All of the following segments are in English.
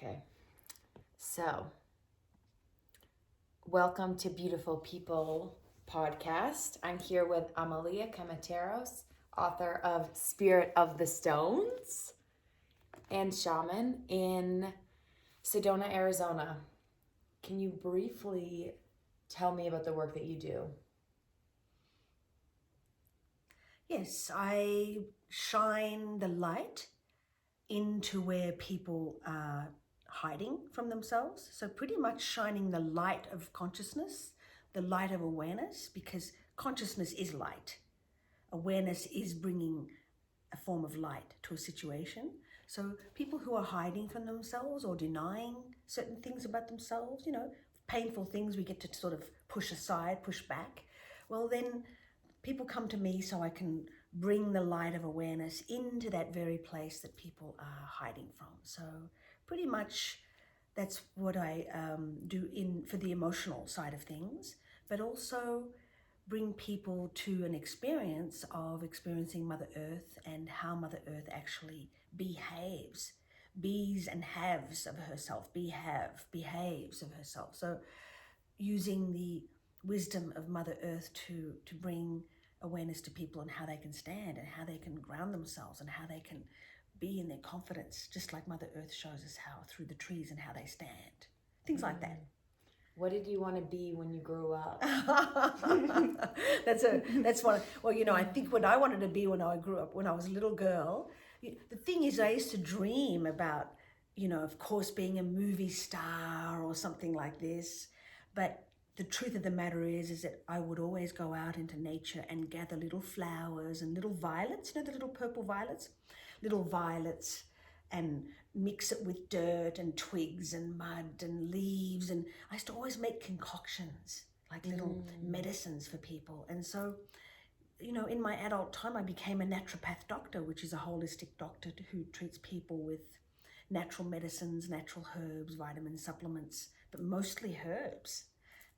Okay. So, welcome to Beautiful People podcast. I'm here with Amalia Camateros, author of Spirit of the Stones and Shaman in Sedona, Arizona. Can you briefly tell me about the work that you do? Yes, I shine the light into where people are hiding from themselves. So pretty much shining the light of consciousness, the light of awareness, because consciousness is light. Awareness is bringing a form of light to a situation. So people who are hiding from themselves or denying certain things about themselves, painful things we get to sort of push aside, push back, well then people come to me so I can bring the light of awareness into that very place that people are hiding from. So pretty much that's what I do for the emotional side of things, but also bring people to an experience of experiencing Mother Earth and how Mother Earth actually behaves. Bees and haves of herself, behaves of herself. So using the wisdom of Mother Earth to bring awareness to people and how they can stand and how they can ground themselves and how they can be in their confidence, just like Mother Earth shows us how through the trees and how they stand. Things like that. What did you want to be when you grew up? That's one. Well, I think what I wanted to be when I grew up, when I was a little girl, the thing is, I used to dream about, of course, being a movie star or something like this. But the truth of the matter is that I would always go out into nature and gather little flowers and little violets, the little purple violets, and mix it with dirt and twigs and mud and leaves. And I used to always make concoctions, like little medicines for people. And so, in my adult time, I became a naturopathic doctor, which is a holistic doctor who treats people with natural medicines, natural herbs, vitamin supplements, but mostly herbs.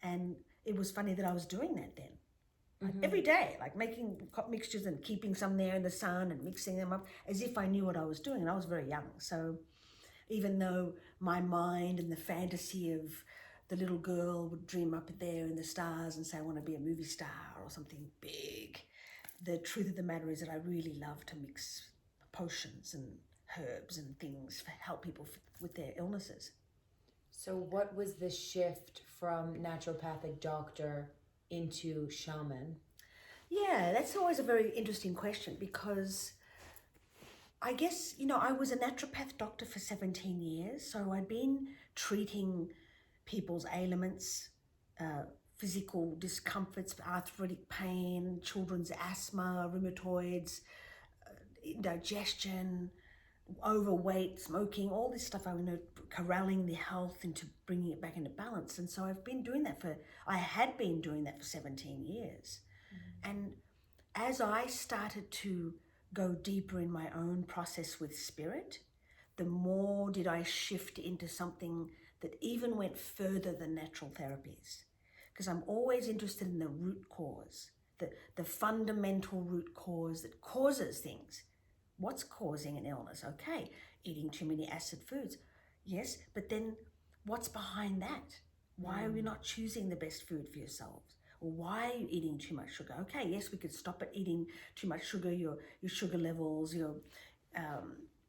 And it was funny that I was doing that then. Every day, like making mixtures and keeping some there in the sun and mixing them up as if I knew what I was doing. And I was very young. So even though my mind and the fantasy of the little girl would dream up there in the stars and say, I want to be a movie star or something big, the truth of the matter is that I really love to mix potions and herbs and things to help people with their illnesses. So what was the shift from naturopathic doctor into shaman? Yeah, that's always a very interesting question because I guess, I was a naturopath doctor for 17 years. So I'd been treating people's ailments, physical discomforts, arthritic pain, children's asthma, rheumatoids, indigestion, overweight, smoking, all this stuff. Corralling the health into bringing it back into balance. And so I had been doing that for 17 years. And as I started to go deeper in my own process with spirit, the more did I shift into something that even went further than natural therapies. Because I'm always interested in the root cause, the fundamental root cause that causes things. What's causing an illness? Okay, eating too many acid foods. Yes, but then what's behind that? Why are we not choosing the best food for yourselves? Or why are you eating too much sugar? Okay, yes, we could stop at eating too much sugar, your sugar levels, your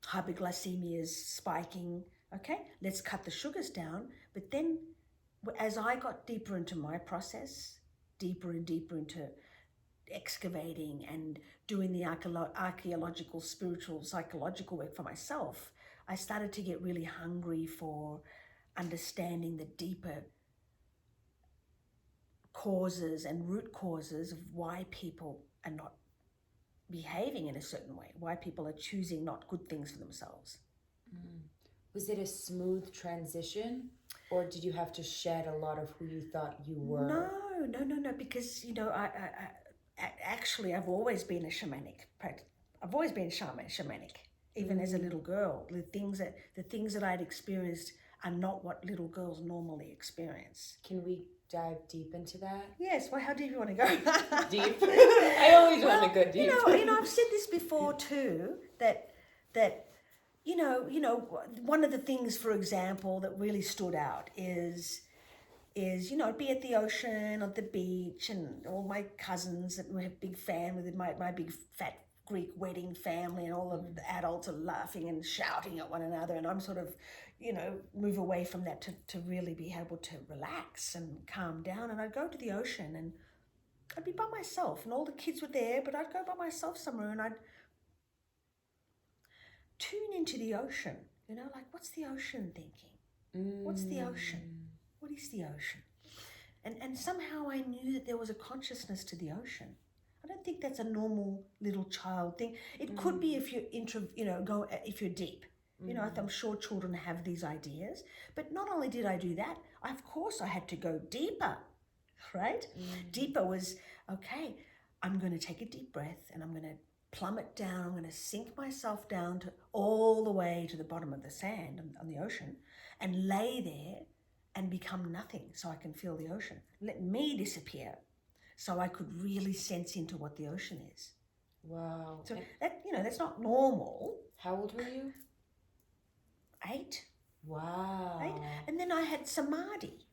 hyperglycemia is spiking. Okay, let's cut the sugars down. But then as I got deeper into my process, deeper and deeper into excavating and doing the archaeological, spiritual, psychological work for myself, I started to get really hungry for understanding the deeper causes and root causes of why people are not behaving in a certain way, why people are choosing not good things for themselves. Was it a smooth transition, or did you have to shed a lot of who you thought you were? No, because I've always been a shamanic practice. I've always been shamanic, even as a little girl. The things that I'd experienced are not what little girls normally experience. Can we dive deep into that? Yes. Well, how deep you want to go? Deep. I always want to go deep. I've said this before too, that one of the things, for example, that really stood out is be at the ocean, at the beach, and all my cousins that we have big family, my big fat Greek wedding family, and all of the adults are laughing and shouting at one another, and I'm sort of, move away from that to really be able to relax and calm down. And I'd go to the ocean and I'd be by myself, and all the kids were there, but I'd go by myself somewhere and I'd tune into the ocean, like, what's the ocean thinking? What's the ocean? What is the ocean? And somehow I knew that there was a consciousness to the ocean. I don't think that's a normal little child thing. It could be if you're if you're deep. I'm sure children have these ideas. But not only did I do that, of course I had to go deeper, right? Deeper was, okay, I'm going to take a deep breath and I'm going to plummet down. I'm going to sink myself down to all the way to the bottom of the sand on the ocean and lay there and become nothing so I can feel the ocean. Let me disappear so I could really sense into what the ocean is. Wow. So that's not normal. How old were you? 8. Wow. 8. And then I had samadhi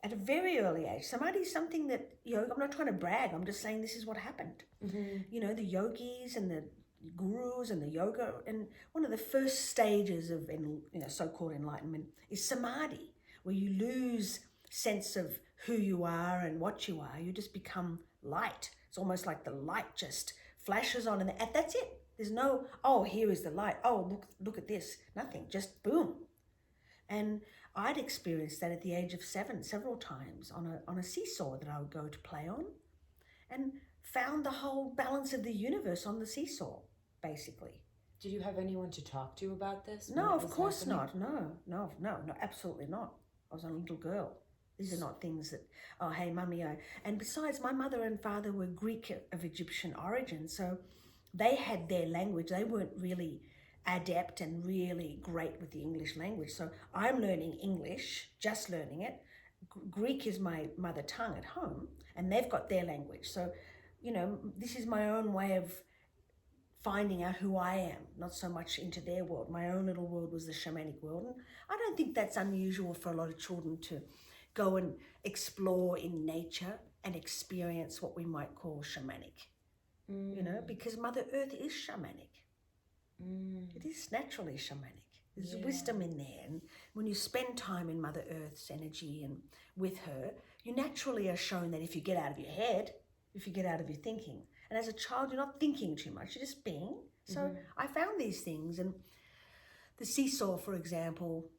at a very early age. Samadhi is something that, I'm not trying to brag. I'm just saying this is what happened. The yogis and the gurus and the yoga, and one of the first stages of so-called enlightenment is samadhi, where you lose sense of who you are and what you are. You just become light. It's almost like the light just flashes on and that's it. There's no, oh, here is the light. Oh, look at this. Nothing, just boom. And I'd experienced that at the age of 7 several times on a seesaw that I would go to play on, and found the whole balance of the universe on the seesaw, basically. Did you have anyone to talk to about this? No, of course not. No, absolutely not. I was a little girl. These are not things that, oh, hey, mummy. And besides, my mother and father were Greek of Egyptian origin, so they had their language. They weren't really adept and really great with the English language. So I'm learning English, just learning it. Greek is my mother tongue at home, and they've got their language. So, this is my own way of finding out who I am, not so much into their world. My own little world was the shamanic world. And I don't think that's unusual for a lot of children to go and explore in nature and experience what we might call shamanic, because Mother Earth is shamanic. It is naturally shamanic. There's wisdom in there. And when you spend time in Mother Earth's energy and with her, you naturally are shown that if you get out of your head, if you get out of your thinking. And as a child, you're not thinking too much, you're just being. So I found these things. And the seesaw, for example,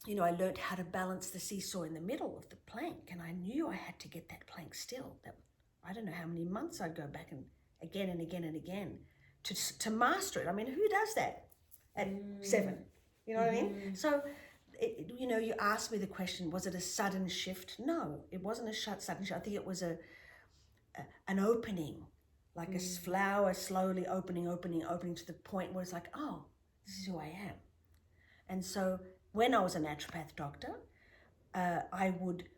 I learned how to balance the seesaw in the middle of the plank. And I knew I had to get that plank still. I don't know how many months I'd go back and again and again and again to master it. I mean, who does that at 7? You know what I mean? So, you asked me the question, was it a sudden shift? No, it wasn't a sudden shift. I think it was an opening, like a flower slowly opening to the point where it's like, oh, this is who I am. And so when I was a naturopath doctor,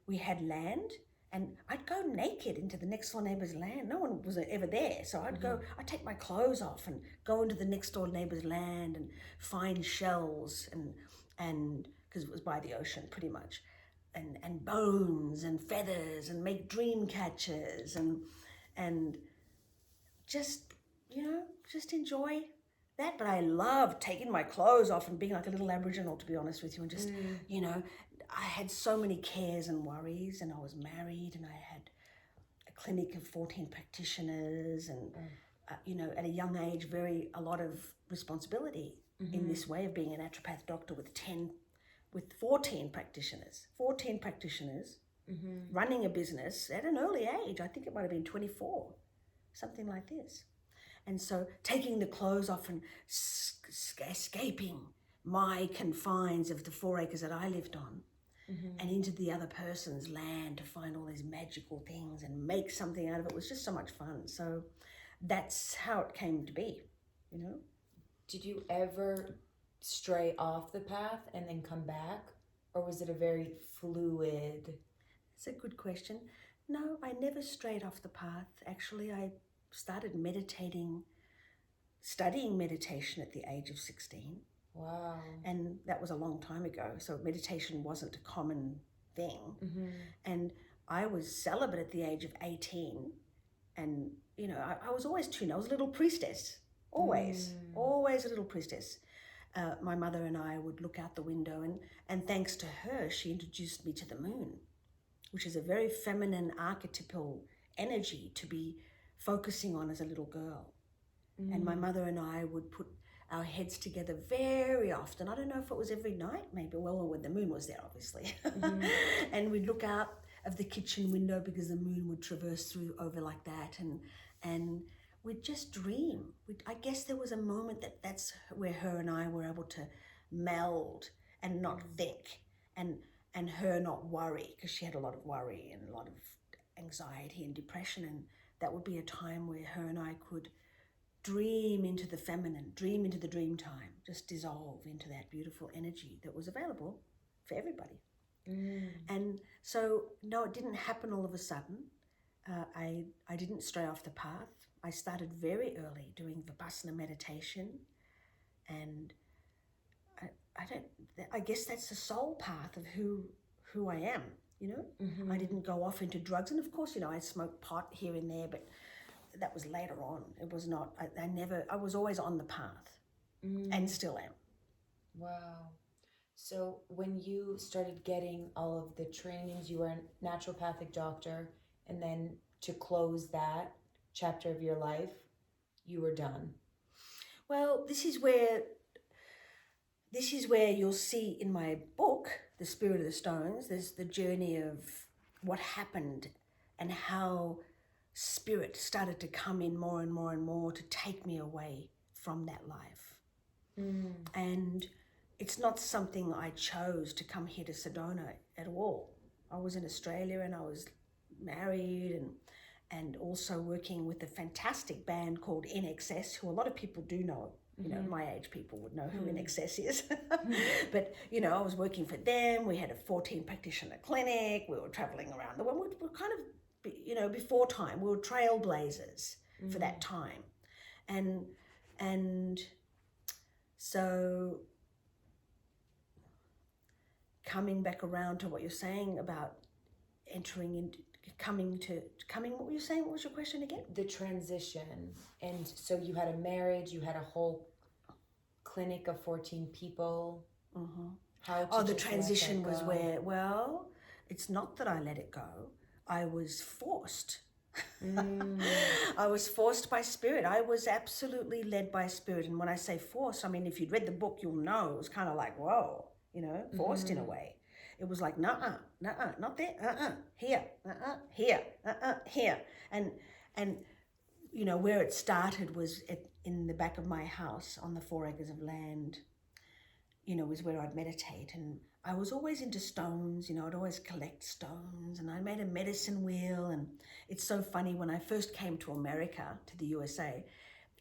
we had land, and I'd go naked into the next door neighbor's land. No one was ever there. So I'd take my clothes off and go into the next door neighbor's land and find shells and because it was by the ocean pretty much, and bones and feathers and make dream catchers and just enjoy that. But I loved taking my clothes off and being like a little Aboriginal, to be honest with you, and just, I had so many cares and worries, and I was married, and I had a clinic of 14 practitioners, and, at a young age, a lot of responsibility in this way of being a naturopath doctor with 14 practitioners, running a business at an early age. I think it might have been 24, something like this. And so taking the clothes off and escaping my confines of the 4 acres that I lived on, and into the other person's land to find all these magical things and make something out of it was just so much fun. So that's how it came to be, Did you ever stray off the path and then come back? Or was it a very fluid? That's a good question. No, I never strayed off the path. Actually, I started studying meditation at the age of 16. Wow. And that was a long time ago. So meditation wasn't a common thing. Mm-hmm. And I was celibate at the age of 18. And, you know, I was always tuned. I was a little priestess. Always a little priestess. My mother and I would look out the window, and thanks to her, she introduced me to the moon, which is a very feminine archetypal energy to be focusing on as a little girl. And my mother and I would put our heads together very often. I don't know if it was every night, maybe, well, when the moon was there, obviously. And we'd look out of the kitchen window because the moon would traverse through over like that, and we'd just dream. I guess there was a moment that's where her and I were able to meld and not think, and her not worry, because she had a lot of worry and a lot of anxiety and depression, and that would be a time where her and I could dream into the feminine, dream into the dream time, just dissolve into that beautiful energy that was available for everybody. And so, no, it didn't happen all of a sudden. I didn't stray off the path. I started very early doing Vipassana meditation, and I guess that's the soul path of who I am, you know. I didn't go off into drugs, and of course, you know, I smoked pot here and there, but that was later on. It was not, I was always on the path, and still am. Wow. So when you started getting all of the trainings, you were a naturopathic doctor, and then to close that chapter of your life, you were done. Well, this is where you'll see in my book, The Spirit of the Stones, there's the journey of what happened and how spirit started to come in more and more and more to take me away from that life. And it's not something I chose to come here to Sedona at all. I was in Australia, and I was married, and also working with a fantastic band called NXS, who a lot of people do know. You know, my age people would know who NXS is. But, you know, I was working for them. We had a 14 practitioner clinic. We were traveling around the world. We were kind of, you know, before time, we were trailblazers for that time. And so coming back around to what you're saying about entering into coming, what were you saying? What was your question again? The transition. And so you had a marriage, you had a whole clinic of 14 people. The transition was where, well, it's not that I let it go. I was forced. I was forced by spirit. I was absolutely led by spirit. And when I say forced, I mean, if you'd read the book, you'll know it was kind of like, whoa, you know, forced in a way. It was like, nuh-uh, not there, here, here, here. And you know, where it started was in the back of my house on the 4 acres of land, you know, was where I'd meditate. And I was always into stones, you know, I'd always collect stones, and I made a medicine wheel. And it's so funny, when I first came to America, to the USA,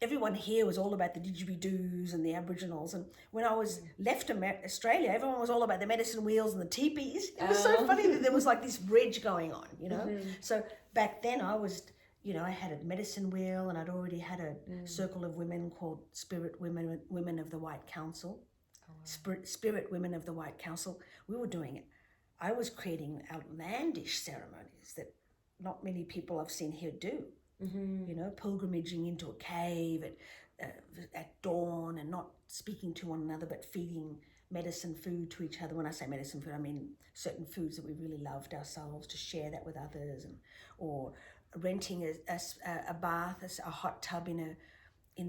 everyone here was all about the didgeridoos and the Aboriginals. And when I was left Australia, everyone was all about the medicine wheels and the teepees. It was so funny that there was like this bridge going on, you know. So back then I was, you know, I had a medicine wheel, and I'd already had a circle of women called Spirit Women of the White Council. Spirit Women of the White Council. We were doing it. I was creating outlandish ceremonies that not many people I've seen here do. You know, pilgrimaging into a cave at dawn, and not speaking to one another, but feeding medicine food to each other. When I say medicine food, I mean certain foods that we really loved ourselves, to share that with others, or renting a bath, a hot tub in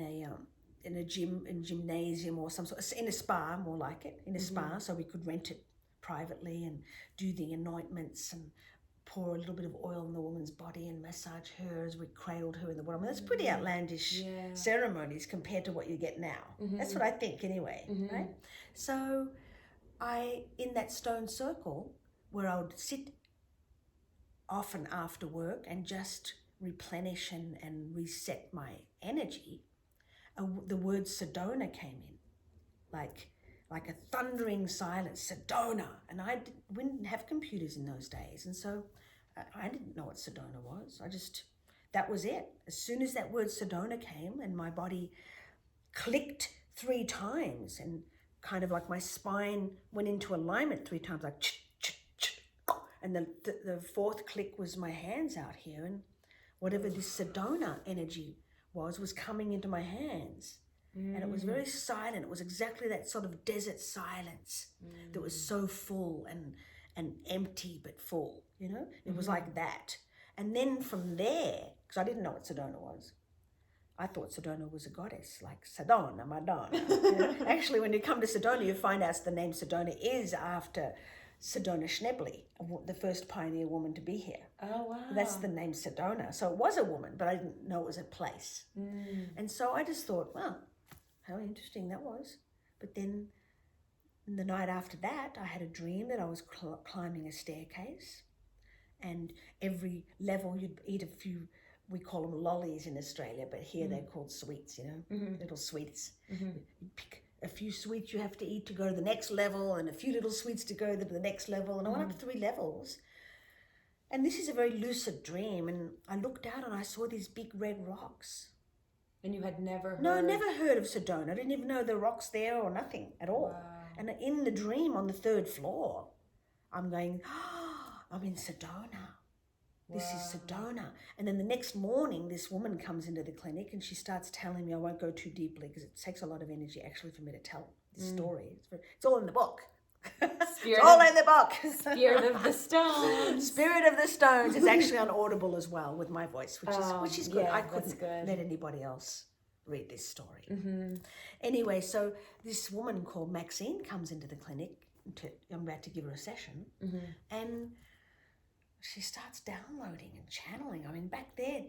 a gymnasium or some sort, in a spa, more like it, in a spa, so we could rent it privately and do the anointments and pour a little bit of oil on the woman's body and massage her as we cradled her in the water. I mean, that's pretty outlandish ceremonies compared to what you get now. That's what I think anyway, right? So in that stone circle where I would sit often after work and just replenish and reset my energy, the word Sedona came in, like a thundering silence, Sedona. And we didn't have computers in those days, and so I didn't know what Sedona was. That was it. As soon as that word Sedona came, and my body clicked 3 times, and kind of like my spine went into alignment 3 times, like and the fourth click was my hands out here, and whatever this Sedona energy was coming into my hands. And it was very silent. It was exactly that sort of desert silence that was so full and empty but full, you know? It was like that. And then from there, because I didn't know what Sedona was, I thought Sedona was a goddess, like Sedona, Madonna. You know? Actually, when you come to Sedona, you find out the name Sedona is after Sedona Schneebly, the first pioneer woman to be here. Oh, wow. That's the name Sedona. So it was a woman, but I didn't know it was a place. And so I just thought, well, how interesting that was. But then the night after that, I had a dream that I was climbing a staircase, and every level you'd eat a few, we call them lollies in Australia, but here they're called sweets, you know, little sweets. You pick a few sweets you have to eat to go to the next level, and a few little sweets to go to the next level. And I went up 3 levels. And this is a very lucid dream. And I looked out and I saw these big red rocks. And you had never heard? No, I never heard of Sedona. I didn't even know the rocks there or nothing at all. Wow. And in the dream on the 3rd floor, I'm going, oh, I'm in Sedona. This is Sedona. And then the next morning, this woman comes into the clinic and she starts telling me, I won't go too deeply because it takes a lot of energy actually for me to tell this story. It's all in the book. It's all in the book. Spirit of the Stones. Spirit of the Stones is actually on Audible as well with my voice, which is good. Yeah, I couldn't good. let anybody else read this story. Anyway, so this woman called Maxine comes into the clinic. I'm about to give her a session, and she starts downloading and channeling. I mean, back then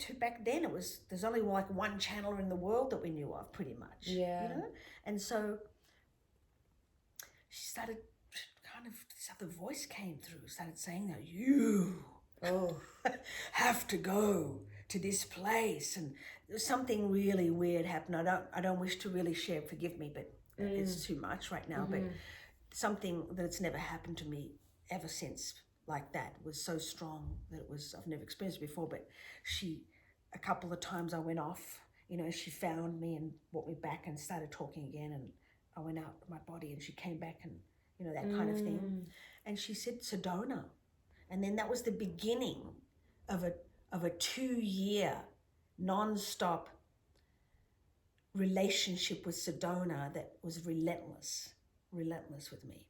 there's only like one channeler in the world that we knew of, pretty much. Yeah. You know, and so she started kind of, this other voice came through, started saying that you have to go to this place, and something really weird happened. I don't wish to really share. Forgive me, but it's too much right now. But something that's never happened to me ever since, like that, was so strong that I've never experienced it before. But a couple of times I went off, you know, she found me and brought me back and started talking again, and I went out of my body and she came back, and you know, that kind of thing. And she said Sedona. And then that was the beginning of a 2-year non-stop relationship with Sedona that was relentless with me.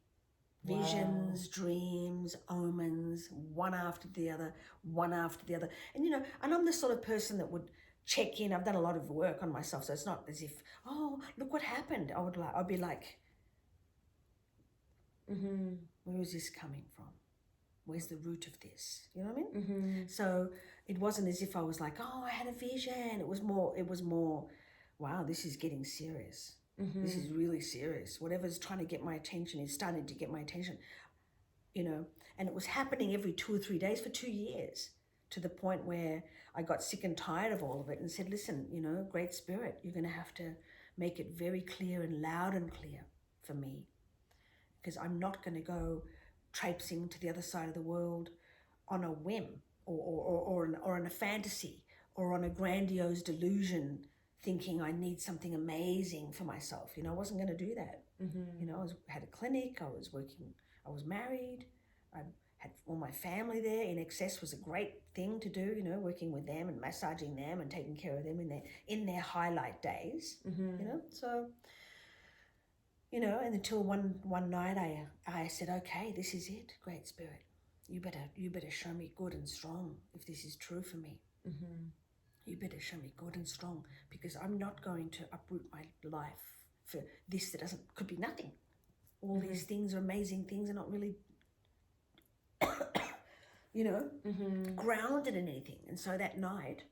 Visions, dreams, omens, one after the other. And you know, and I'm the sort of person that would check in. I've done a lot of work on myself, so it's not as if, oh, look what happened. I'd be like, where is this coming from? Where's the root of this? You know what I mean? So it wasn't as if I was like, oh, I had a vision. It was more, wow, this is getting serious. This is really serious. Whatever's trying to get my attention is starting to get my attention, you know. And it was happening every 2 or 3 days for 2 years, to the point where I got sick and tired of all of it and said, listen, you know, Great Spirit, you're going to have to make it very clear and loud and clear for me, because I'm not going to go traipsing to the other side of the world on a whim or on a fantasy or on a grandiose delusion, thinking I need something amazing for myself. You know, I wasn't going to do that. You know, I had a clinic, I was working, I was married, I had all my family there. In Excess was a great thing to do, you know, working with them and massaging them and taking care of them in their highlight days, you know. So, you know, and until one night I said, okay, this is it, Great Spirit. You better show me good and strong if this is true for me. You better show me good and strong, because I'm not going to uproot my life for this that could be nothing. All these things are amazing things, are not really, you know, grounded in anything. And so that night,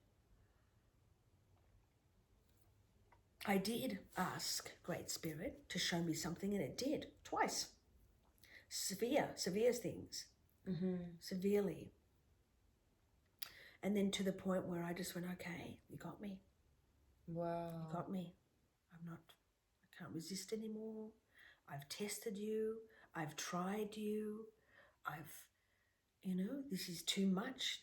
I did ask Great Spirit to show me something, and it did, twice. Severe things, severely. And then to the point where I just went, okay, you got me. Wow. You got me. I can't resist anymore. I've tested you. I've tried you. You know, this is too much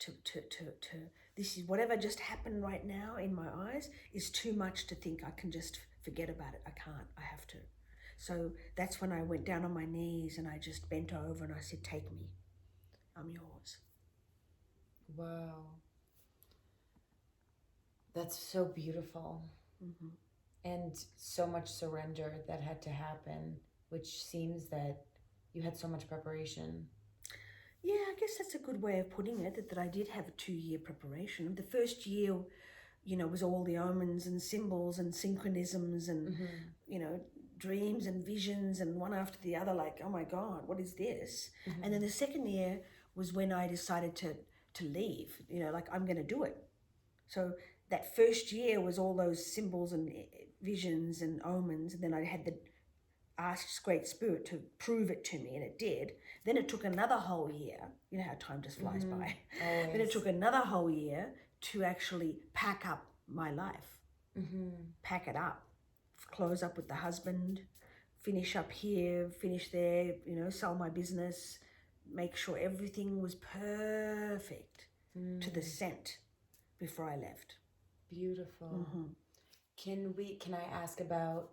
this is whatever just happened right now in my eyes is too much to think I can just forget about it. I can't. I have to. So that's when I went down on my knees and I just bent over and I said, take me, I'm yours. Wow. That's so beautiful. Mm-hmm. And so much surrender that had to happen, which seems that you had so much preparation. Yeah, I guess that's a good way of putting it, that I did have a 2-year preparation. The first year, was all the omens and symbols and synchronisms and, dreams and visions and one after the other, like, oh my God, what is this? And then the second year was when I decided to leave, like, I'm going to do it. So that first year was all those symbols and visions and omens. And then I had asked Great Spirit to prove it to me, and it did. Then it took another whole year. You know how time just flies by. Always. Then it took another whole year to actually pack up my life, pack it up, close up with the husband, finish up here, finish there, sell my business, make sure everything was perfect to the cent before I left. Beautiful. Can I ask about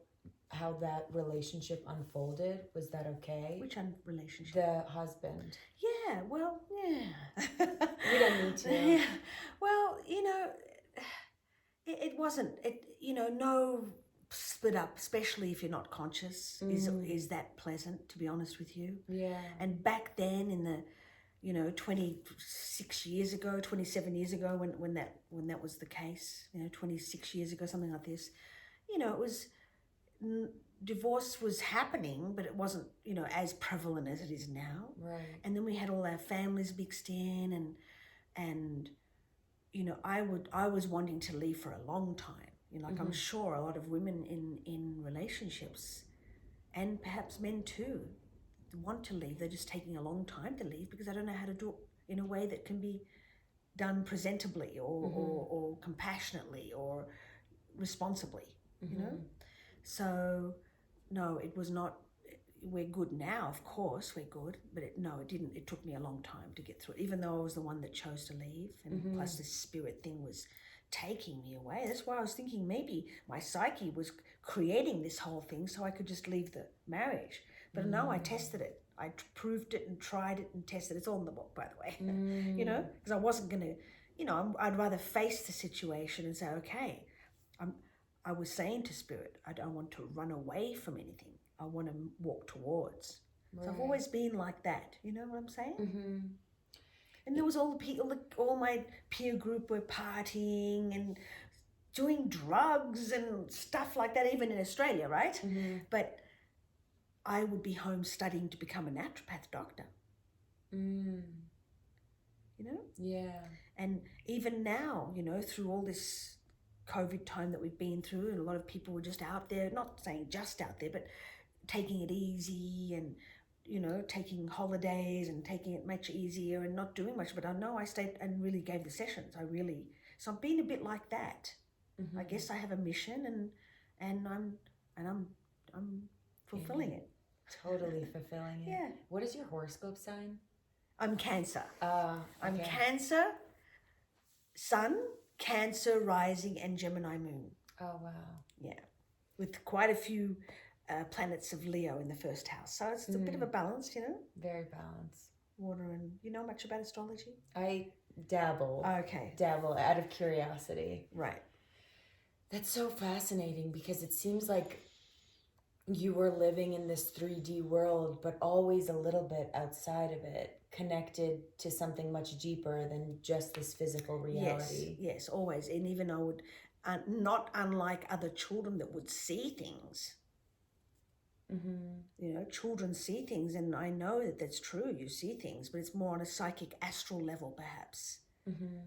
how that relationship unfolded? Was that okay? Which relationship? The husband. Yeah, well, yeah. We don't need to. Yeah. Well, it wasn't, no split up, especially if you're not conscious, is that pleasant, to be honest with you. Yeah. And back then in the, 27 years ago, when that was the case, 26 years ago, something like this, it was, divorce was happening, but it wasn't, as prevalent as it is now. Right. And then we had all our families mixed in, and I was wanting to leave for a long time. I'm sure a lot of women in relationships, and perhaps men too, want to leave. They're just taking a long time to leave because I don't know how to do it in a way that can be done presentably or compassionately or responsibly, So, no, it was not. We're good now, of course, we're good, but it didn't. It took me a long time to get through it, even though I was the one that chose to leave, and plus this spirit thing was taking me away. That's why I was thinking maybe my psyche was creating this whole thing so I could just leave the marriage. But no, I tested it. I proved it and tried it and tested it. It's all in the book, by the way, because I wasn't going to, I'd rather face the situation and say, okay, I was saying to Spirit, I don't want to run away from anything. I want to walk towards. Right. So I've always been like that. You know what I'm saying? And there was all the people, all my peer group were partying and doing drugs and stuff like that, even in Australia, right? But I would be home studying to become a naturopath doctor. Yeah. And even now, through all this COVID time that we've been through, and a lot of people were just out there, not saying just out there, but taking it easy and, taking holidays and taking it much easier and not doing much. But I know I stayed and really gave the sessions. So I've been a bit like that. I guess I have a mission and I'm fulfilling it. Totally fulfilling it. Yeah. What is your horoscope sign? I'm Cancer. Okay. I'm Cancer, Sun, Cancer, Rising, and Gemini Moon. Oh, wow. Yeah. With quite a few planets of Leo in the first house. So it's a bit of a balance, Very balanced. Water and... You know much about astrology? I dabble. Okay. Dabble out of curiosity. Right. That's so fascinating because it seems like you were living in this 3D world, but always a little bit outside of it, connected to something much deeper than just this physical reality. Yes, always. And even I would, not unlike other children that would see things. Children see things, and I know that that's true. You see things, but it's more on a psychic astral level, perhaps.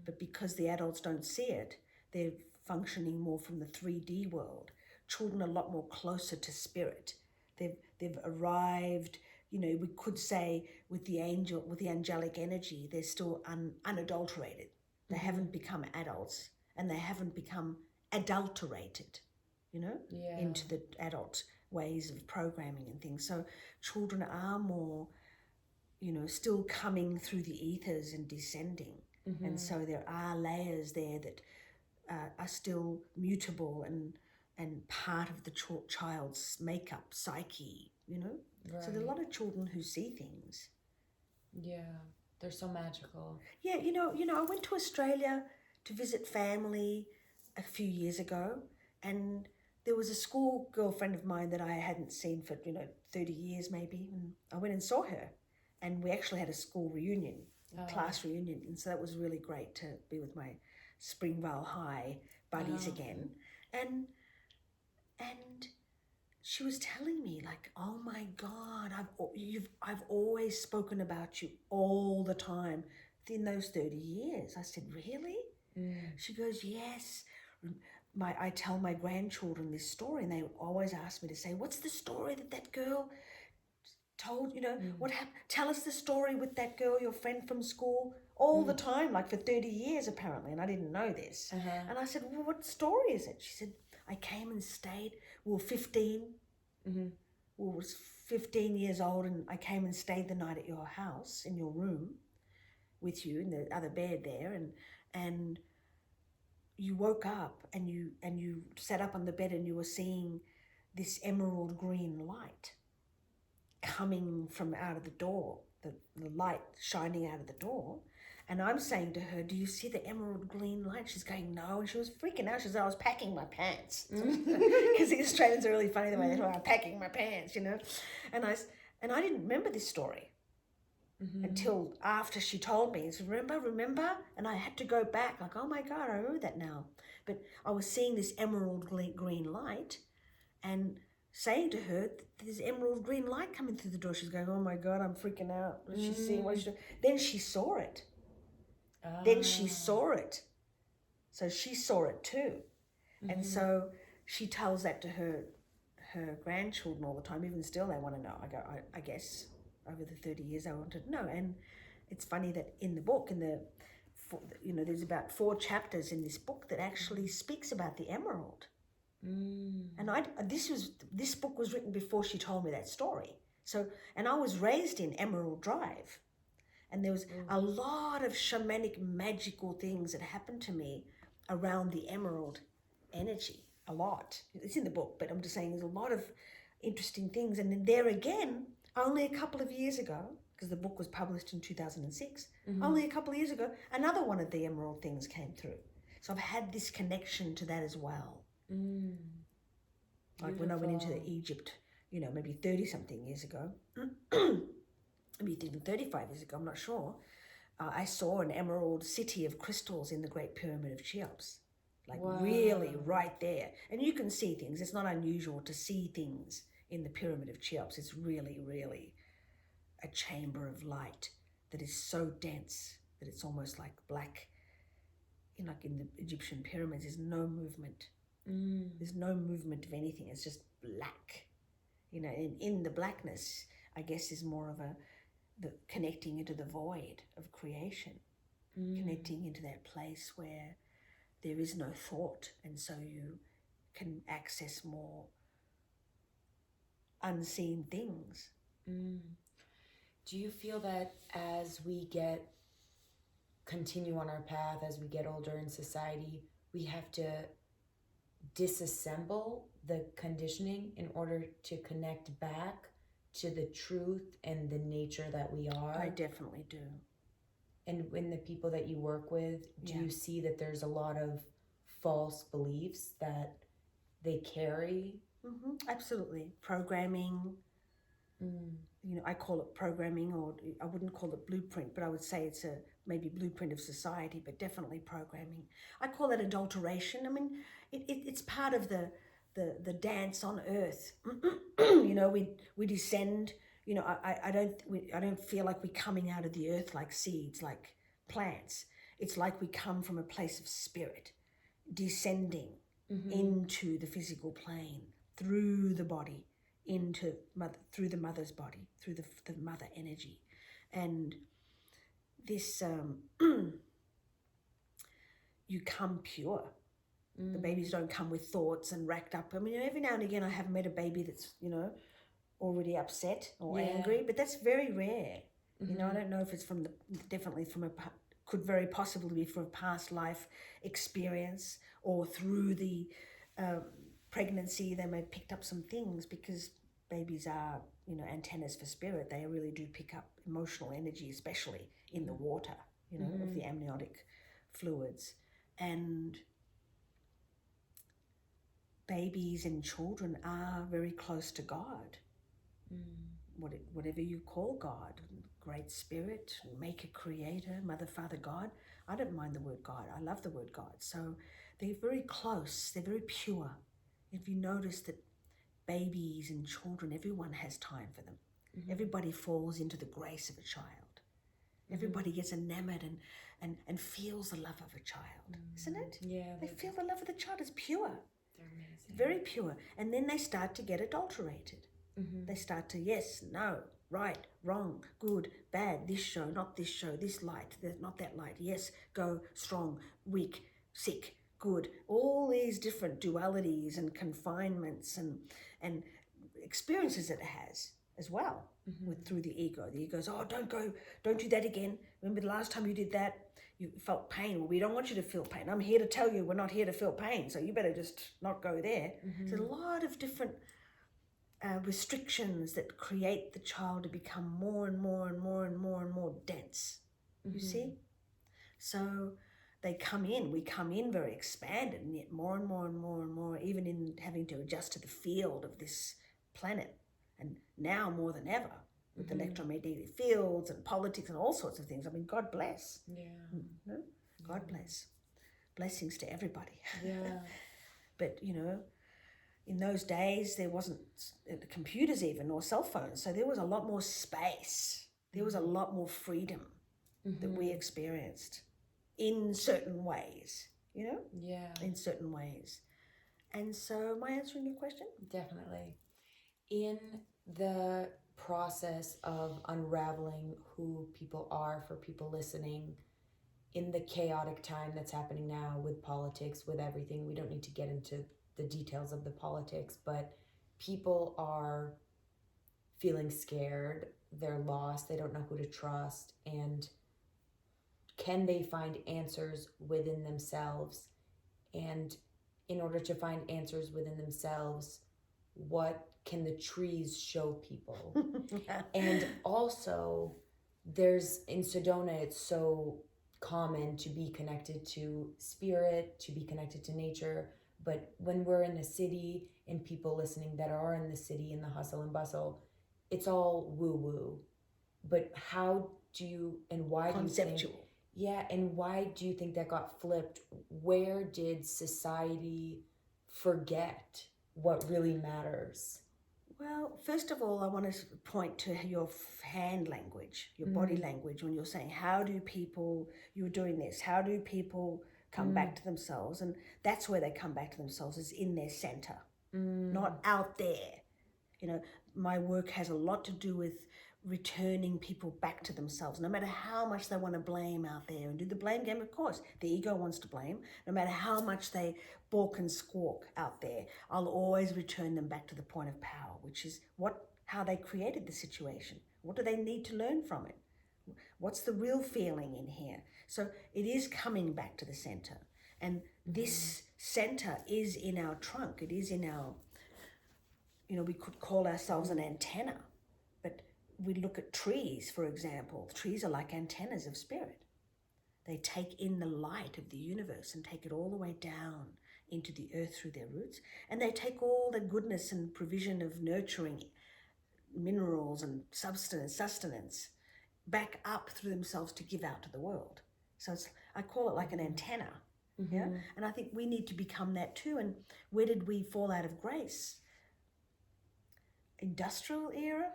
But because the adults don't see it, they're functioning more from the 3D world. Children are a lot more closer to spirit. They've arrived. We could say with the angelic energy, they're still unadulterated. They haven't become adults, and they haven't become adulterated, into the adult ways of programming and things. So children are more, still coming through the ethers and descending. And so there are layers there that are still mutable and and part of the child's makeup, psyche, you know. Right. So there are a lot of children who see things. Yeah, they're so magical. Yeah, you know, I went to Australia to visit family a few years ago, and there was a school girlfriend of mine that I hadn't seen for 30 years maybe, and I went and saw her, and we actually had a school reunion, class reunion, and so that was really great to be with my Springvale High buddies again, and she was telling me like, oh my God, I've always spoken about you all the time in those 30 years. I said, really? She goes, yes. I tell my grandchildren this story, and they always ask me to say, what's the story that girl told, what happened? Tell us the story with that girl, your friend from school, all the time, like for 30 years apparently, and I didn't know this. And I said, well, what story is it? She said, I came and stayed. We were 15. We was 15 years old, and I came and stayed the night at your house, in your room, with you in the other bed there, and you woke up and you sat up on the bed and you were seeing this emerald green light coming from out of the door, the light shining out of the door. And I'm saying to her, do you see the emerald green light? She's going, no. And she was freaking out. She said, I was packing my pants. Because the Australians are really funny the way they talk, I'm packing my pants, And I didn't remember this story until after she told me. She said, remember? And I had to go back like, oh my God, I remember that now. But I was seeing this emerald green light and saying to her, there's emerald green light coming through the door. She's going, oh my God, I'm freaking out. She's seeing what she's doing. Then she saw it. Then she saw it. So she saw it too. And so she tells that to her grandchildren all the time. Even still, they want to know. I go, I guess over the 30 years, I wanted to know. And it's funny that in the book, there's about 4 chapters in this book that actually speaks about the emerald. And this book was written before she told me that story. So, and I was raised in Emerald Drive. And there was a lot of shamanic, magical things that happened to me around the emerald energy. A lot. It's in the book, but I'm just saying there's a lot of interesting things. And then there again, only a couple of years ago, because the book was published in 2006, only a couple of years ago, another one of the emerald things came through. So I've had this connection to that as well. Like when I went into Egypt, maybe 30-something years ago, maybe even 35 years ago, I'm not sure, I saw an emerald city of crystals in the Great Pyramid of Cheops. Like really right there. And you can see things. It's not unusual to see things in the Pyramid of Cheops. It's really, really a chamber of light that is so dense that it's almost like black. Like in the Egyptian pyramids, there's no movement. There's no movement of anything. It's just black. In the blackness, I guess, is more of the connecting into the void of creation, connecting into that place where there is no thought, and so you can access more unseen things. Do you feel that as we continue on our path, as we get older in society, we have to disassemble the conditioning in order to connect back to the truth and the nature that we are? I definitely do. And in the people that you work with, do you see that there's a lot of false beliefs that they carry? Absolutely. Programming. I call it programming, or I wouldn't call it blueprint, but I would say it's a maybe blueprint of society, but definitely programming. I call it adulteration. I mean, it's part of the dance on earth. We descend. I don't feel like we're coming out of the earth like seeds, like plants. It's like we come from a place of spirit, descending into the physical plane, through the body, through the mother's body, through the mother energy. And this, you come pure. The babies don't come with thoughts and racked up. I mean, every now and again I have met a baby that's, already upset or angry, but that's very rare. I don't know if it's could very possibly be from a past life experience, or through the pregnancy, they may have picked up some things because babies are, antennas for spirit. They really do pick up emotional energy, especially in the water, of the amniotic fluids. And babies and children are very close to God. Whatever you call God, great spirit, maker, creator, mother, father, God. I don't mind the word God. I love the word God. So they're very close. They're very pure. If you notice that babies and children, everyone has time for them. Everybody falls into the grace of a child. Everybody gets enamored and feels the love of a child, isn't it? Yeah. They feel the love of the child. It's pure. They're amazing. Very pure. And then they start to get adulterated. They start to, yes, no, right, wrong, good, bad, this show, not this show, this light, not that light, yes, go, strong, weak, sick, good. All these different dualities and confinements and experiences it has as well through the ego. The ego's, oh, don't do that again. Remember the last time you did that? You felt pain. Well, we don't want you to feel pain. I'm here to tell you we're not here to feel pain, so you better just not go there. There's a lot of different restrictions that create the child to become more and more and more and more and more dense. You see? So we come in very expanded, and yet more and more and more and more, even in having to adjust to the field of this planet. And now more than ever, with electromagnetic fields and politics and all sorts of things. I mean, God bless. Yeah. God bless. Blessings to everybody. Yeah. But, in those days, there wasn't computers even, or cell phones. So there was a lot more space. There was a lot more freedom that we experienced in certain ways, Yeah. in certain ways. And so, am I answering your question? Definitely. In the process of unraveling who people are for people listening, in the chaotic time that's happening now with politics, with everything, we don't need to get into the details of the politics, but people are feeling scared, they're lost, they don't know who to trust, and can they find answers within themselves? And in order to find answers within themselves, what can the trees show people? And also, in Sedona, it's so common to be connected to spirit, to be connected to nature. But when we're in a city, and people listening that are in the city, in the hustle and bustle, it's all woo-woo. But how do you, and why Conceptual. do you think, yeah, and why do you think that got flipped? Where did society forget what really matters? Well, first of all, I want to point to your hand language, your body language, when you're saying, you're doing this, how do people come back to themselves? And that's where they come back to themselves, is in their center, not out there. My work has a lot to do with returning people back to themselves, no matter how much they want to blame out there and do the blame game. Of course, the ego wants to blame. No matter how much they balk and squawk out there, I'll always return them back to the point of power, which is how they created the situation. What do they need to learn from it? What's the real feeling in here? So it is coming back to the center. And this center is in our trunk. It is in our, we could call ourselves an antenna. But we look at trees, for example. Trees are like antennas of spirit. They take in the light of the universe and take it all the way down into the earth through their roots. And they take all the goodness and provision of nurturing minerals and sustenance back up through themselves to give out to the world. So I call it like an antenna. Yeah. And I think we need to become that too. And where did we fall out of grace? Industrial era.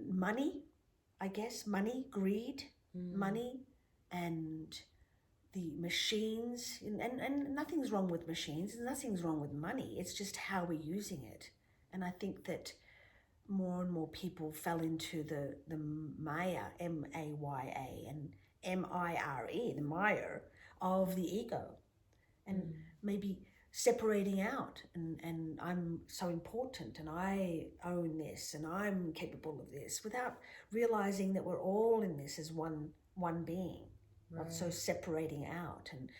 Money, I guess, greed, money, and the machines, and nothing's wrong with machines, nothing's wrong with money. It's just how we're using it. And I think that more and more people fell into the Maya, M-A-Y-A, and M-I-R-E, the Maya of the ego. And maybe separating out and I'm so important and I own this and I'm capable of this, without realizing that we're all in this as one being. not so separating out. And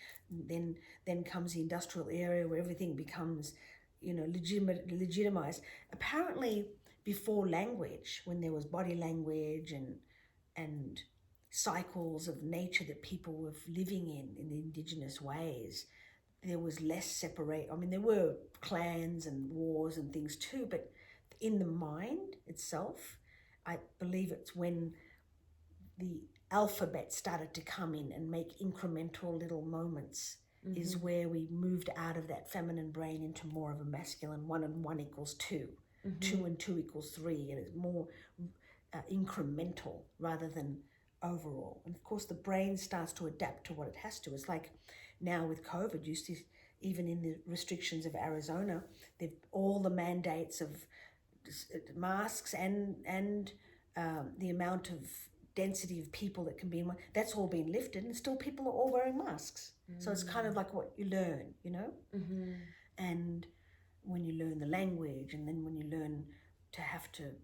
then comes the industrial area where everything becomes, legitimized. Apparently, before language, when there was body language and cycles of nature that people were living in the indigenous ways, there was less separate. I mean, there were clans and wars and things too, but in the mind itself, I believe it's when the alphabet started to come in and make incremental little moments is where we moved out of that feminine brain into more of a masculine 1 and 1 equals 2, 2 and 2 equals 3, and it's more incremental rather than overall. And of course, the brain starts to adapt to what it has to. It's like now with COVID, you see, even in the restrictions of Arizona, all the mandates of masks and the amount of density of people that can be in one, that's all been lifted, and still people are all wearing masks. So it's kind of like what you learn, and when you learn the language, and then when you learn to have to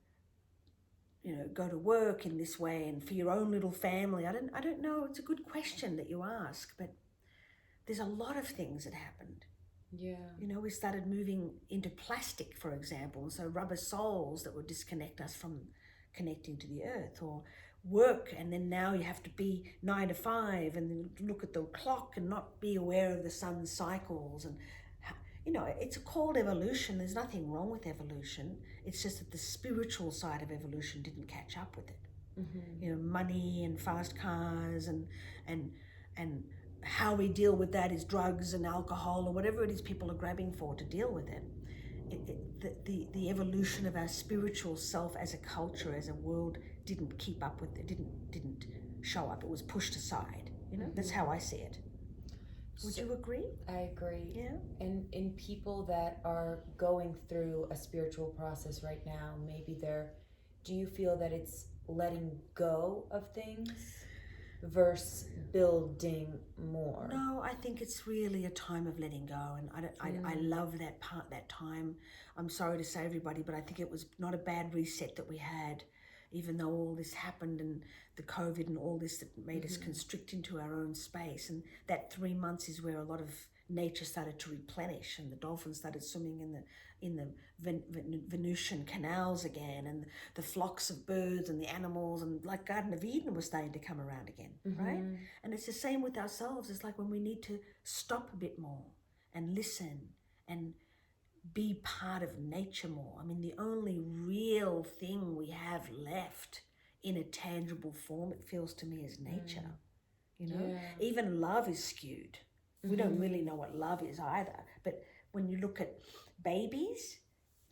go to work in this way and for your own little family. I don't know, it's a good question that you ask, but there's a lot of things that happened. Yeah. We started moving into plastic, for example, and so rubber soles that would disconnect us from connecting to the earth, or work, and then now you have to be 9 to 5 and then look at the clock and not be aware of the sun's cycles. And it's called evolution. There's nothing wrong with evolution. It's just that the spiritual side of evolution didn't catch up with it. Money and fast cars and how we deal with that is drugs and alcohol or whatever it is people are grabbing for to deal with it. The evolution of our spiritual self as a culture, as a world, didn't keep up with it, didn't show up. It was pushed aside. That's how I see it. Would you agree? I agree. Yeah. And in people that are going through a spiritual process right now, do you feel that it's letting go of things versus building more? No, I think it's really a time of letting go, and I love that time. I'm sorry to say, everybody, but I think it was not a bad reset that we had, even though all this happened and the COVID and all this that made us constrict into our own space. And that 3 months is where a lot of nature started to replenish, and the dolphins started swimming in the Venusian canals again, and the flocks of birds and the animals, and like Garden of Eden was starting to come around again, right? And it's the same with ourselves. It's like when we need to stop a bit more and listen and be part of nature more. I mean, the only real thing we have left in a tangible form, it feels to me, is nature. Even love is skewed. We don't really know what love is either. But when you look at babies,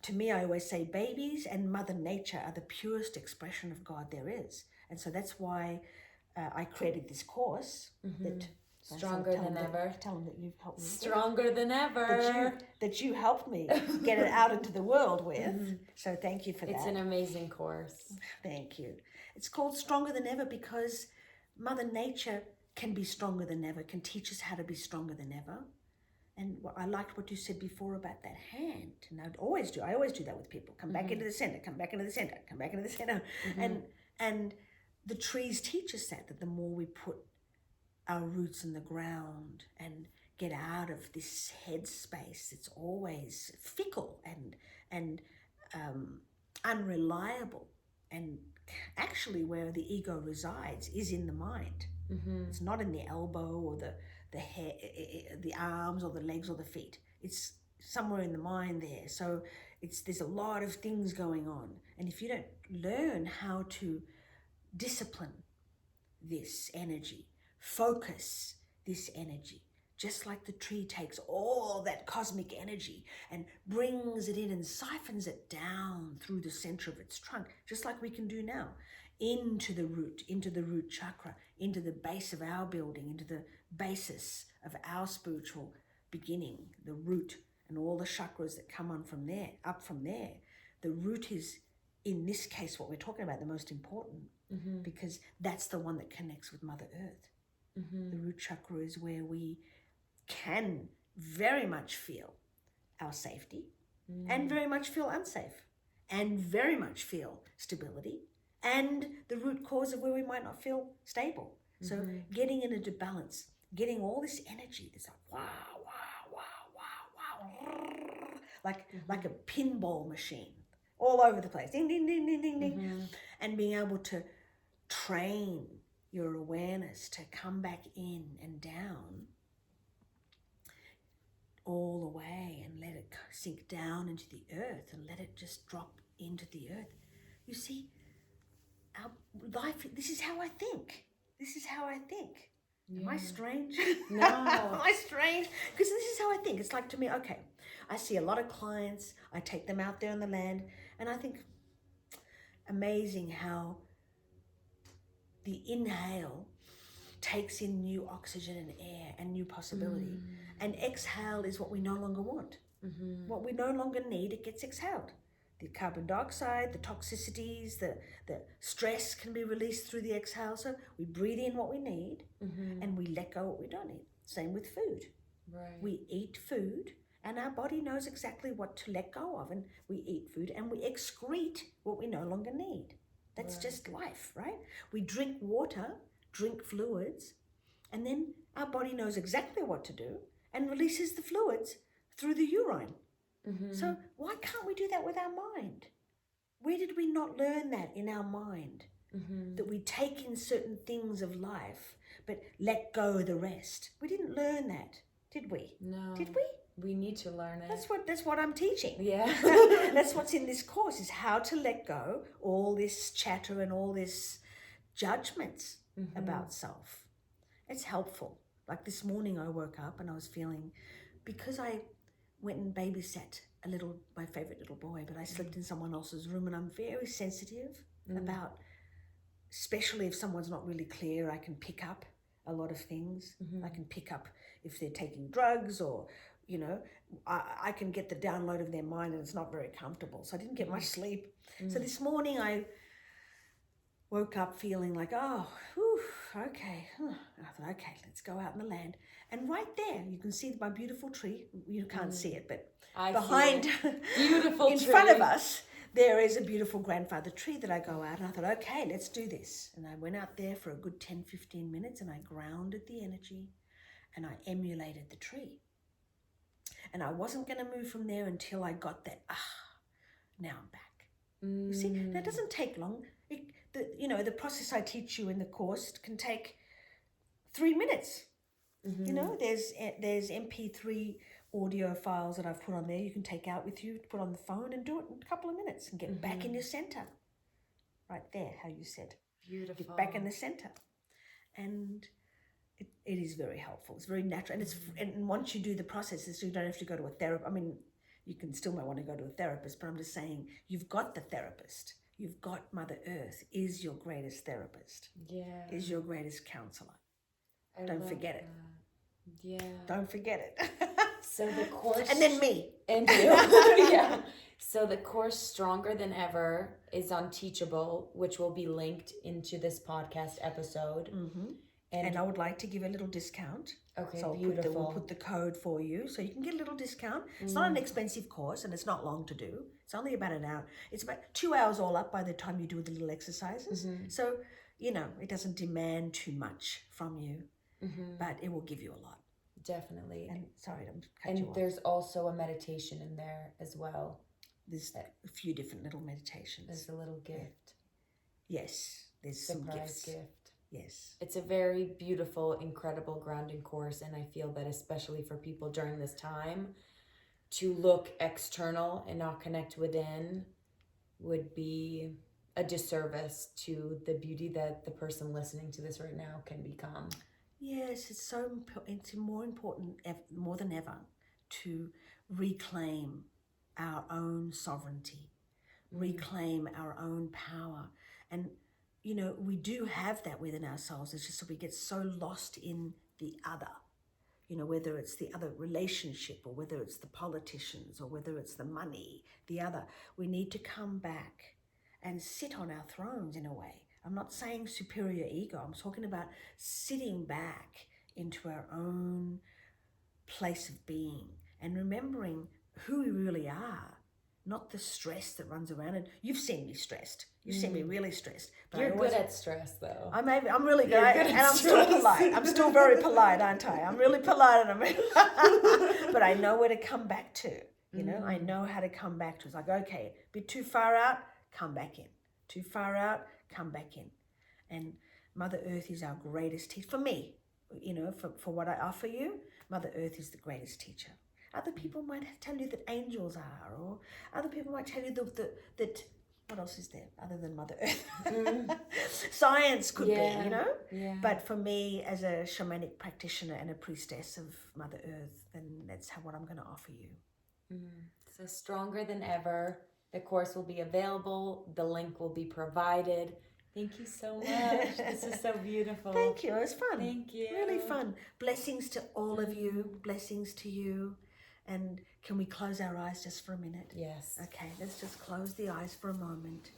to me, I always say babies and Mother Nature are the purest expression of God there is. And so that's why I created this course that Stronger than ever. Tell them that you've helped me. Stronger than ever. That you helped me get it out into the world with. So thank you for that. It's an amazing course. Thank you. It's called Stronger Than Ever because Mother Nature can be stronger than ever, can teach us how to be stronger than ever. And I liked what you said before about that hand. And I always do that with people. Come back into the center, come back into the center, come back into the center. And the trees teach us that the more we put our roots in the ground and get out of this head space, it's always fickle and unreliable. And actually where the ego resides is in the mind. It's not in the elbow or the hair, the arms or the legs or the feet. It's somewhere in the mind there. So there's a lot of things going on. And if you don't learn how to discipline this energy, focus this energy, just like the tree takes all that cosmic energy and brings it in and siphons it down through the center of its trunk, just like we can do now, into the root chakra, into the base of our building, into the basis of our spiritual beginning, the root, and all the chakras that come on from there, up from there. The root is, in this case, what we're talking about, the most important, because that's the one that connects with Mother Earth. The root chakra is where we can very much feel our safety and very much feel unsafe and very much feel stability and the root cause of where we might not feel stable. So getting into balance, getting all this energy, this like wow, wow, wow, wow, wow, like a pinball machine all over the place, ding, ding, ding, ding, ding, ding, and being able to train your awareness to come back in and down all the way and let it sink down into the earth and let it just drop into the earth. You see, our life, this is how I think. This is how I think. Yeah. Am I strange? No. Am I strange? Because this is how I think. It's like, to me, okay, I see a lot of clients, I take them out there on the land, and I think amazing how the inhale takes in new oxygen and air and new possibility. And exhale is what we no longer want. What we no longer need, it gets exhaled. The carbon dioxide, the toxicities, the stress can be released through the exhale. So we breathe in what we need and we let go what we don't need. Same with food. Right. We eat food and our body knows exactly what to let go of, and we eat food and we excrete what we no longer need. That's just life, right? We drink water, drink fluids, and then our body knows exactly what to do and releases the fluids through the urine. So why can't we do that with our mind? Where did we not learn that in our mind? That we take in certain things of life, but let go the rest. We didn't learn that, did we? No. Did we? We need to learn it. That's what I'm teaching. Yeah. That's what's in this course, is how to let go all this chatter and all this judgments about self. It's helpful. Like this morning I woke up and I was feeling, because I went and babysat my favorite little boy, but I slept in someone else's room, and I'm very sensitive about, especially if someone's not really clear, I can pick up a lot of things. I can pick up if they're taking drugs, or, you know, I can get the download of their mind, and it's not very comfortable. So I didn't get much sleep. So this morning I woke up feeling like, oh, whew, okay. I thought, okay, let's go out in the land. And right there, you can see my beautiful tree. You can't see it, but behind, beautiful in tree. front of us, there is a beautiful grandfather tree that I go out, and I thought, okay, let's do this. And I went out there for a good 10, 15 minutes, and I grounded the energy, and I emulated the tree. And I wasn't going to move from there until I got that, now I'm back. You see, that doesn't take long. The process I teach you in the course can take 3 minutes. You know, there's MP3 audio files that I've put on there you can take out with you, put on the phone, and do it in a couple of minutes and get back in your center. Right there, how you said. Beautiful. Get back in the center. And it is very helpful. It's very natural. And and once you do the processes, you don't have to go to a therapist. I mean, you can still might want to go to a therapist, but I'm just saying, you've got the therapist. You've got Mother Earth is your greatest therapist. Yeah. Is your greatest counselor. I Don't forget it. Yeah. Don't forget it. So the course... And then me. And you. Yeah. So the course Stronger Than Ever is on Teachable, which will be linked into this podcast episode. And I would like to give a little discount. Okay, so beautiful. We'll put the code for you, so you can get a little discount. It's not an expensive course, and it's not long to do. It's only about an hour. It's about 2 hours all up by the time you do the little exercises. So, you know, it doesn't demand too much from you, but it will give you a lot. Definitely. And sorry to cut you off. And there's also a meditation in there as well. There's a few different little meditations. There's a little gift. Yes, there's some gifts. gift. Yes. It's a very beautiful, incredible grounding course, and I feel that especially for people during this time, to look external and not connect within would be a disservice to the beauty that the person listening to this right now can become. Yes, it's more important more than ever to reclaim our own sovereignty, reclaim our own power. And, you know, we do have that within ourselves. It's just that we get so lost in the other, you know, whether it's the other relationship or whether it's the politicians or whether it's the money, the other. We need to come back and sit on our thrones in a way. I'm not saying superior ego. I'm talking about sitting back into our own place of being and remembering who we really are, not the stress that runs around. And you've seen me stressed. You've seen me really stressed. But You're good at stress, though. I'm really good. You're good at And I'm still stress. polite. I'm still very polite, aren't I? I'm really polite. But I know where to come back to. You know, I know how to come back to. It's like, okay, a bit too far out, come back in. Too far out, come back in. And Mother Earth is our greatest teacher. For me, you know, for what I offer you, Mother Earth is the greatest teacher. Other people might tell you that angels are, or other people might tell you that what else is there other than Mother Earth? Science could be, you know? Yeah. But for me, as a shamanic practitioner and a priestess of Mother Earth, then that's what I'm going to offer you. So stronger than ever. The course will be available. The link will be provided. Thank you so much. This is so beautiful. Thank you. It was fun. Thank you. Really fun. Blessings to all of you. Blessings to you. And can we close our eyes just for a minute? Yes. Okay, let's just close the eyes for a moment.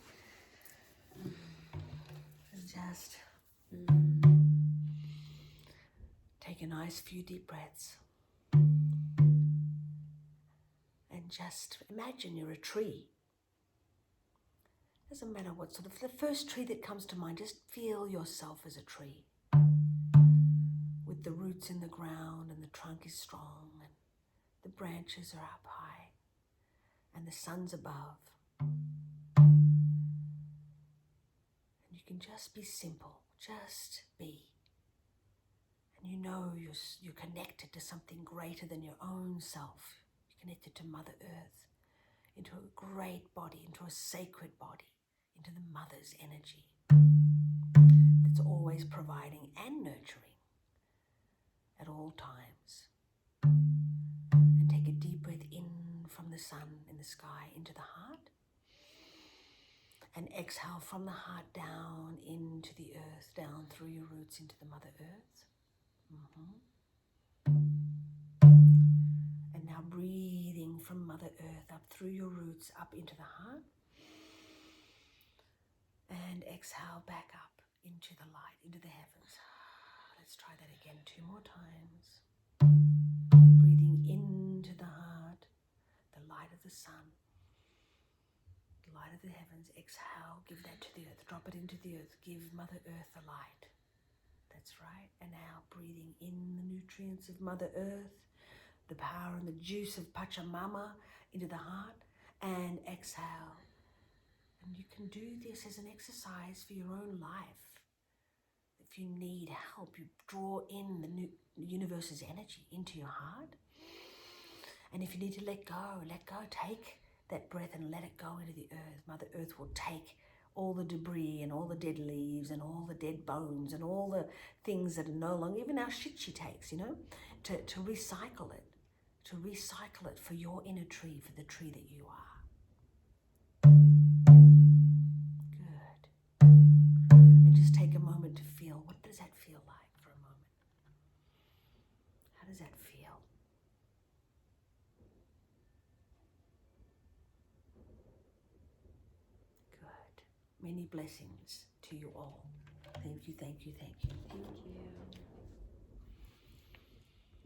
And just take a nice few deep breaths. And just imagine you're a tree. Doesn't matter what sort of, the first tree that comes to mind, just feel yourself as a tree. With the roots in the ground and the trunk is strong and the branches are up high and the sun's above. And you can just be simple, just be. And you know you're connected to something greater than your own self. You're connected to Mother Earth, into a great body, into a sacred body, into the mother's energy that's always providing and nurturing at all times. And take a deep breath in from the sun in the sky into the heart. And exhale from the heart down into the earth, down through your roots into the Mother Earth. And now breathing from Mother Earth up through your roots, up into the heart. And exhale back up into the light, into the heavens. Let's try that again 2 more times. Breathing into the heart, the light of the sun, the light of the heavens. Exhale, give that to the earth, drop it into the earth. Give Mother Earth the light. That's right. And now breathing in the nutrients of Mother Earth, the power and the juice of Pachamama into the heart, and exhale. And you can do this as an exercise for your own life. If you need help, you draw in the universe's energy into your heart. And if you need to let go, take that breath and let it go into the earth. Mother Earth will take all the debris and all the dead leaves and all the dead bones and all the things that are no longer, even our shit she takes, you know, to recycle it for your inner tree, for the tree that you are. Good. And just take a moment to feel, what does that feel like for a moment? How does that feel? Good. Many blessings to you all. Thank you, thank you, thank you. Thank you.